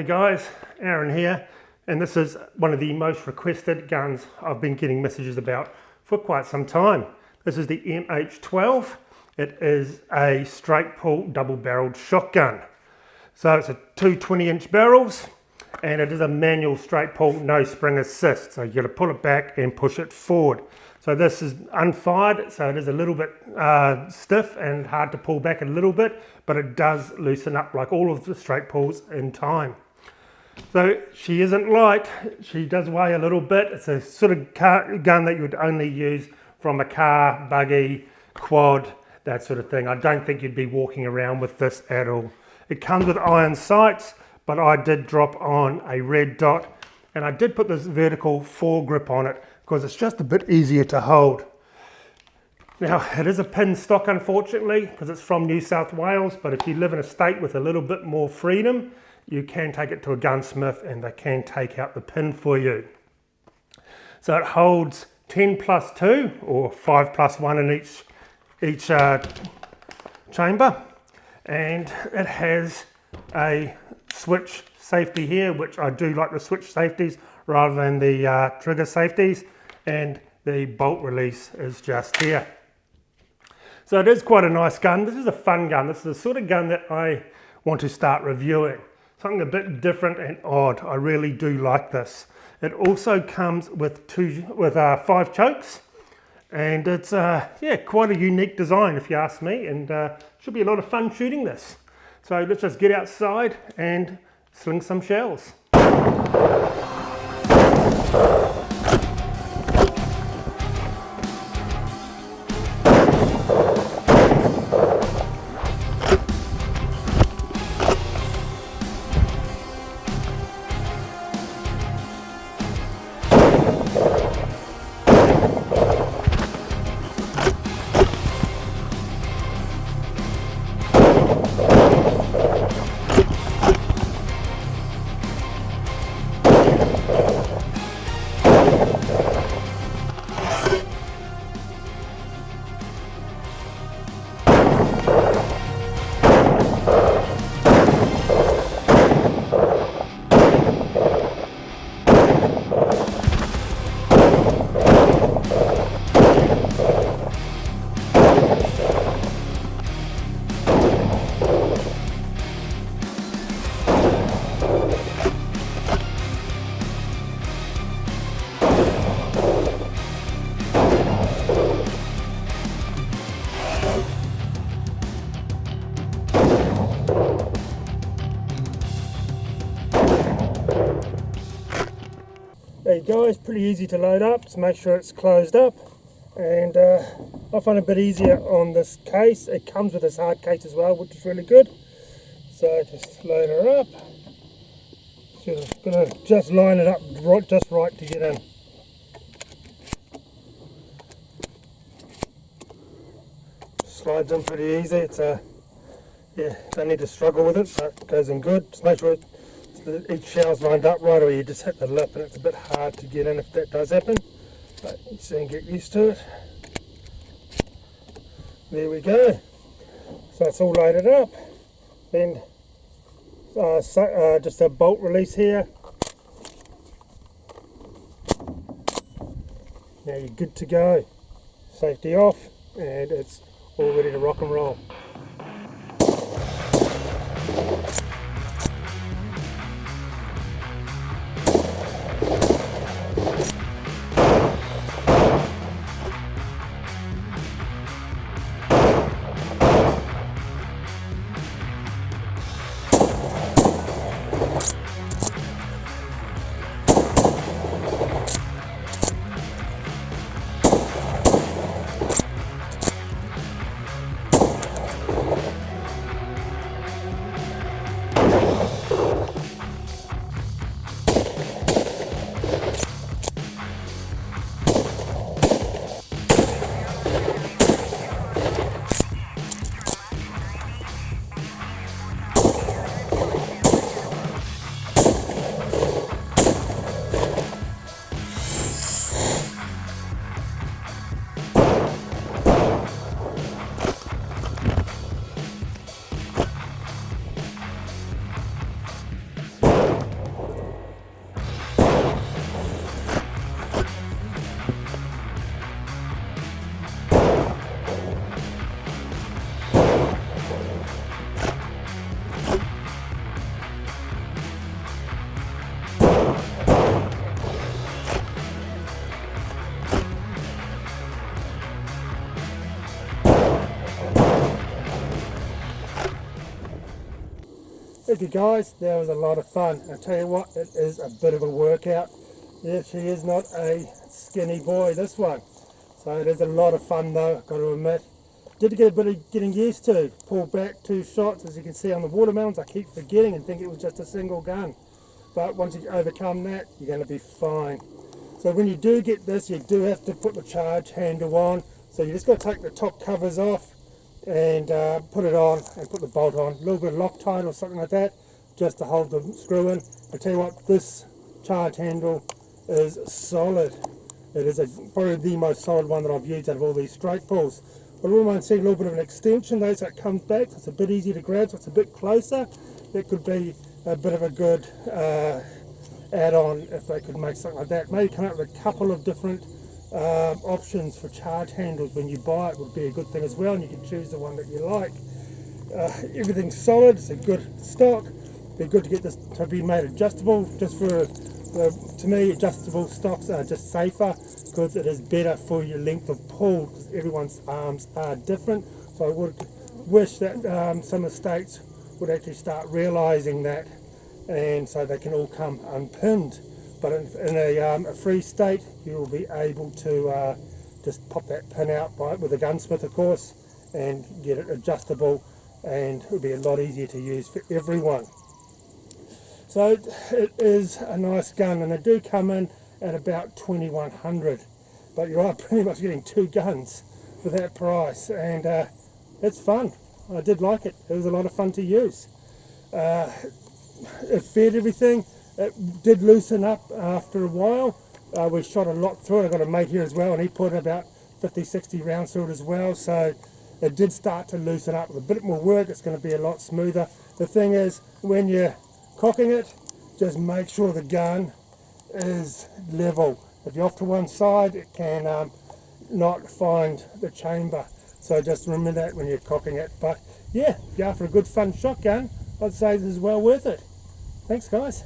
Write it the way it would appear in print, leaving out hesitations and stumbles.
Hey guys, Aaron here, and this is one of the most requested guns I've been getting messages about for quite some time. This is the MH-12. It is a straight pull double-barreled shotgun. So it's a two 20-inch barrels, and it is a manual straight pull, no spring assist. So you've got to pull it back and push it forward. So this is unfired, so it is a little bit stiff and hard to pull back a little bit, but it does loosen up like all of the straight pulls in time. So she isn't light, she does weigh a little bit. It's a sort of gun that you would only use from a car, buggy, quad, that sort of thing. I don't think you'd be walking around with this at all. It comes with iron sights, but I did drop on a red dot, and I did put this vertical foregrip on it because it's just a bit easier to hold. Now, it is a pin stock, unfortunately, because it's from New South Wales, but if you live in a state with a little bit more freedom, you can take it to a gunsmith and they can take out the pin for you. So it holds 10+2 or 5+1 in each chamber, and it has a switch safety here, which I do like the switch safeties rather than the trigger safeties, and the bolt release is just here. So it is quite a nice gun. This is a fun gun. This is the sort of gun that I want to start reviewing. Something a bit different and odd. I really do like this. It also comes with 5 chokes, and it's yeah, quite a unique design if you ask me, and should be a lot of fun shooting this. So let's just get outside and sling some shells. There you go, it's pretty easy to load up. Just make sure it's closed up, and I find it a bit easier on this case. It comes with this hard case as well, which is really good. So just load her up. So I'm going to just line it up just right to get in. Slides in pretty easy. It's yeah, don't need to struggle with it, but it goes in good. Just make sure each shell's lined up right, or you just hit the lip and it's a bit hard to get in if that does happen, but you soon get used to it. There we go. So it's all loaded up. Then just a bolt release here. Now you're good to go. Safety off, and it's all ready to rock and roll. thank you guys, that was a lot of fun. I'll tell you what, it is a bit of a workout. Yeah, she is not a skinny boy, this one. So it is a lot of fun though, I've got to admit. Did get a bit of getting used to. Pull back 2 shots, as you can see on the watermelons. I keep forgetting and think it was just a single gun. But once you overcome that, you're going to be fine. So when you do get this, you do have to put the charge handle on. So you just got to take the top covers off and put it on and put the bolt on. A little bit of Loctite or something like that, just to hold the screw in. I tell you what, this charge handle is solid. It is probably the most solid one that I've used out of all these straight pulls. I wouldn't mind seeing a little bit of an extension though, so it comes back, so it's a bit easier to grab, so it's a bit closer. That could be a bit of a good add-on if they could make something like that. Maybe come up with a couple of different options for charge handles when you buy it would be a good thing as well, and you can choose the one that you like. Everything's solid, it's a good stock. It'd be good to get this to be made adjustable, just for to me adjustable stocks are just safer because it is better for your length of pull, because everyone's arms are different. So I would wish that some estates would actually start realising that, and so they can all come unpinned. But in a free state, you will be able to just pop that pin out with a gunsmith, of course, and get it adjustable, and it will be a lot easier to use for everyone. So it is a nice gun, and they do come in at about $2,100, but you are pretty much getting 2 guns for that price, and it's fun. I did like it. It was a lot of fun to use. It fed everything. It did loosen up after a while. We shot a lot through it. I've got a mate here as well, and he put about 50-60 rounds through it as well, so it did start to loosen up. With a bit more work, it's going to be a lot smoother. The thing is, when you're cocking it, just make sure the gun is level. If you're off to one side, it can not find the chamber. So just remember that when you're cocking it. But yeah, if you're after a good fun shotgun, I'd say this is well worth it. Thanks guys.